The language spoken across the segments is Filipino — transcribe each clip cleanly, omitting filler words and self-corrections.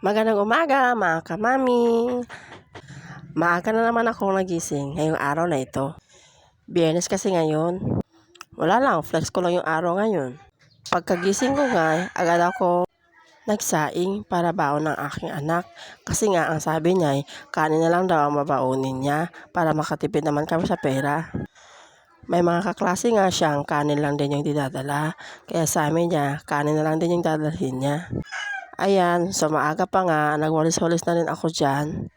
Magandang umaga mga kamami! Maaga na naman ako nagising ngayong araw na ito. Biyernes kasi ngayon. Wala lang, flex ko lang yung araw ngayon. Pagkagising ko nga, agad ako nagsaing para baon ng aking anak. Kasi nga, ang sabi niya ay kanin na lang daw ang babaunin niya para makatipid naman kami sa pera. May mga kaklase nga siyang kanin lang din yung dinadala. Kaya sa amin niya, kanin na lang din yung dadalhin niya. Ayan, so maaga pa nga, nagwalis-walis na rin ako dyan.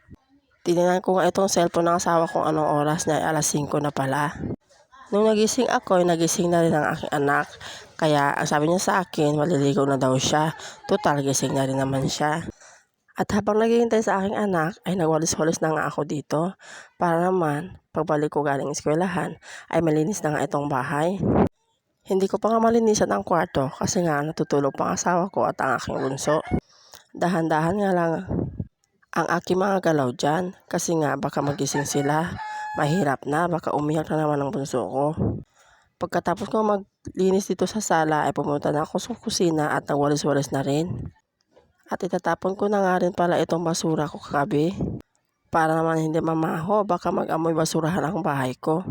Tinignan ko nga itong cellphone ng asawa kung anong oras na, alas 5 na pala. Nung nagising ako, nagising na rin ang aking anak. Kaya ang sabi niya sa akin, maliligo na daw siya. Total, gising na rin naman siya. At habang naghihintay sa aking anak, ay nagwalis-walis na nga ako dito. Para naman, pagbalik ko galing eskwelahan, ay malinis na nga itong bahay. Hindi ko pa nga malinisan ang kwarto kasi nga natutulog pa ang asawa ko at ang aking bunso. Dahan-dahan nga lang ang aking mga galaw dyan kasi nga baka magising sila. Mahirap na, baka umiyak na naman ang bunso ko. Pagkatapos ko maglinis dito sa sala ay pumunta na ako sa kusina at nagwalis-walis na rin. At itatapon ko na nga rin pala itong basura ko kagabi. Para naman hindi mamaho, baka mag-amoy basurahan ang bahay ko.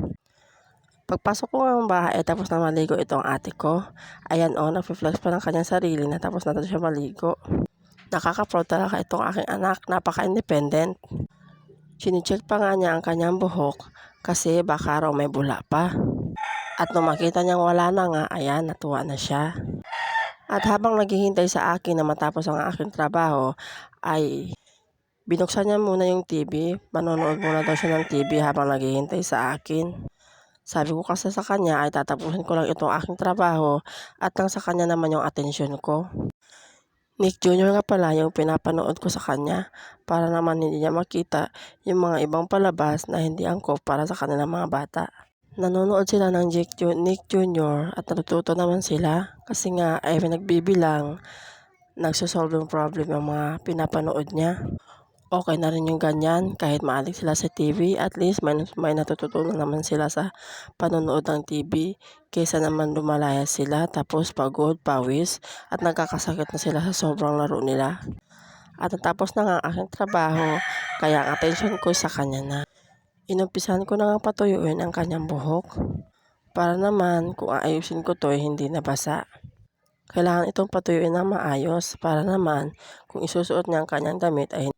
Pagpasok ko ng bahay, tapos na maligo itong ate ko. Ayan o, nag-flex pa ng kanyang sarili na tapos na siya maligo. Nakaka-proud talaga itong aking anak, napaka-independent. Chine-check pa nga niya ang kanyang buhok kasi baka raw may bula pa. At nung makita niyang wala na nga, ayan, natuwa na siya. At habang naghihintay sa akin na matapos ang aking trabaho, ay binuksan niya muna yung TV. Manonood muna daw siya ng TV habang naghihintay sa akin. Sabi ko kasi sa kanya ay tatapusin ko lang itong aking trabaho at nang sa kanya naman yung atensyon ko. Nick Jr. nga pala yung pinapanood ko sa kanya para naman hindi niya makita yung mga ibang palabas na hindi angkop para sa kanilang mga bata. Nanonood sila ng Nick Jr. at natututo naman sila kasi nga ay nagbibilang, nagsosolve yung problem yung mga pinapanood niya. Okay na rin yung ganyan kahit maadik sila sa TV, at least may natututunan naman sila sa panonood ng TV kaysa naman lumalaya sila tapos pagod, pawis at nagkakasakit na sila sa sobrang laro nila. At natapos na nga ang aking trabaho kaya ang attention ko sa kanya na. Inumpisahan ko na nga patuyuin ang kanyang buhok para naman kung aayusin ko to ay hindi nabasa. Kailangan itong patuyuin na maayos para naman kung isusuot niya ang kanyang damit ay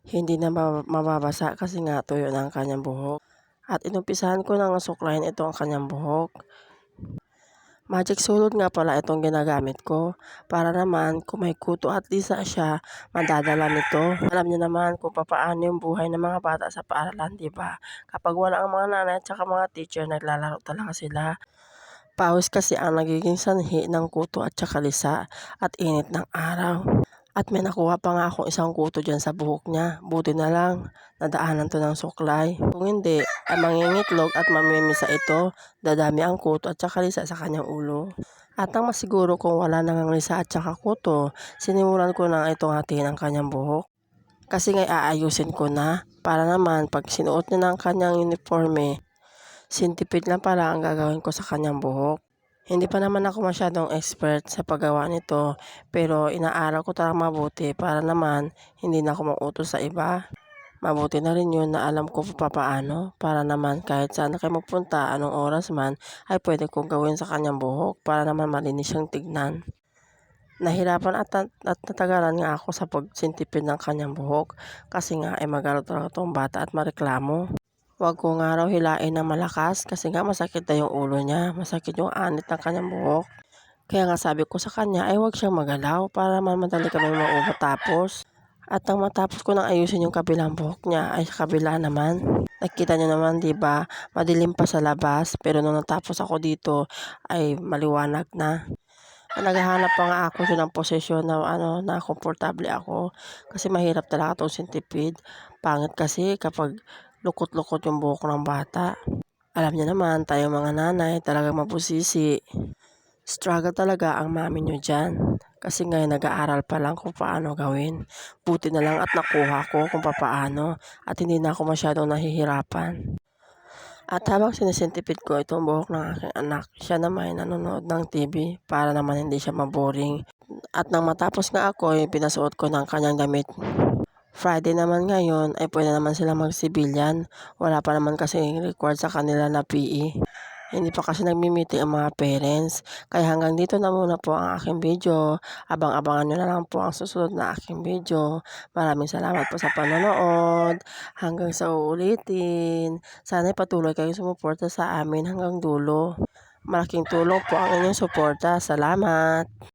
hindi na mababasa kasi nga tuyo na ang kanyang buhok. At inumpisahan ko nang suklayin ito ang kanyang buhok. Magic sulod nga pala itong ginagamit ko para naman kung may kuto at lisa siya, madadala nito. Alam niyo naman kung paano yung buhay ng mga bata sa paaralan, di ba? Kapag wala ang mga nanay at saka mga teacher, naglalaro talaga sila. Pawis kasi ang nagiging sanhi ng kuto at saka lisa at init ng araw. At may nakuha pa nga akong isang kuto dyan sa buhok niya. Buti na lang, nadaanan to ng suklay. Kung hindi, ay mangingitlog at mamimisa ito. Dadami ang kuto at saka lisa sa kanyang ulo. At ang masiguro kung wala nang lisa at saka kuto, sinimulan ko na itong hatiin ang kanyang buhok. Kasi nga aayusin ko na para naman pag sinuot niya ng kanyang uniforme, sintipid lang pala ang gagawin ko sa kanyang buhok. Hindi pa naman ako masyadong expert sa paggawa nito pero inaaral ko talagang mabuti para naman hindi na ako mautos sa iba. Mabuti na rin yun na alam ko paano para naman kahit saan na kayo magpunta, anong oras man ay pwede kong gawin sa kanyang buhok para naman malinis siyang tignan. Nahirapan at natagalan nga ako sa pagsintipid ng kanyang buhok kasi nga ay magalit talaga itong bata at mareklamo. Huwag ko nga raw hilain ng malakas kasi nga masakit na yung ulo niya, masakit yung anit ng kanyang buhok. Kaya nga sabi ko sa kanya ay huwag siyang magalaw para madali kami matapos. At nang matapos ko nang ayusin yung kabilang buhok niya ay sa kabila naman. Nakita niyo naman, di ba, madilim pa sa labas pero nung natapos ako dito ay maliwanag na. Naghahanap pa nga ako ng posisyon na komportable ako kasi mahirap talaga itong sintipid. Pangit kasi kapag lukot-lukot yung buhok ng bata. Alam niyo naman, tayo mga nanay talagang mabusisi. Struggle talaga ang mami niyo dyan. Kasi ngayon nag-aaral pa lang kung paano gawin. Buti na lang at nakuha ko kung paano at hindi na ako masyadong nahihirapan. At habang sinisintipid ko itong buhok ng aking anak, siya naman ay nanonood ng TV para naman hindi siya maboring. At nang matapos nga ako ay pinasuot ko ng kanyang damit. Friday naman ngayon ay pwede naman sila magsibilyan. Wala pa naman kasi required sa kanila na PE. Hindi pa kasi nagmi-meeting ang mga parents. Kaya hanggang dito na muna po ang aking video. Abang-abangan nyo na lang po ang susunod na aking video. Maraming salamat po sa panonood. Hanggang sa uulitin. Sana'y patuloy kayong sumuporta sa amin hanggang dulo. Malaking tulong po ang inyong suporta. Salamat!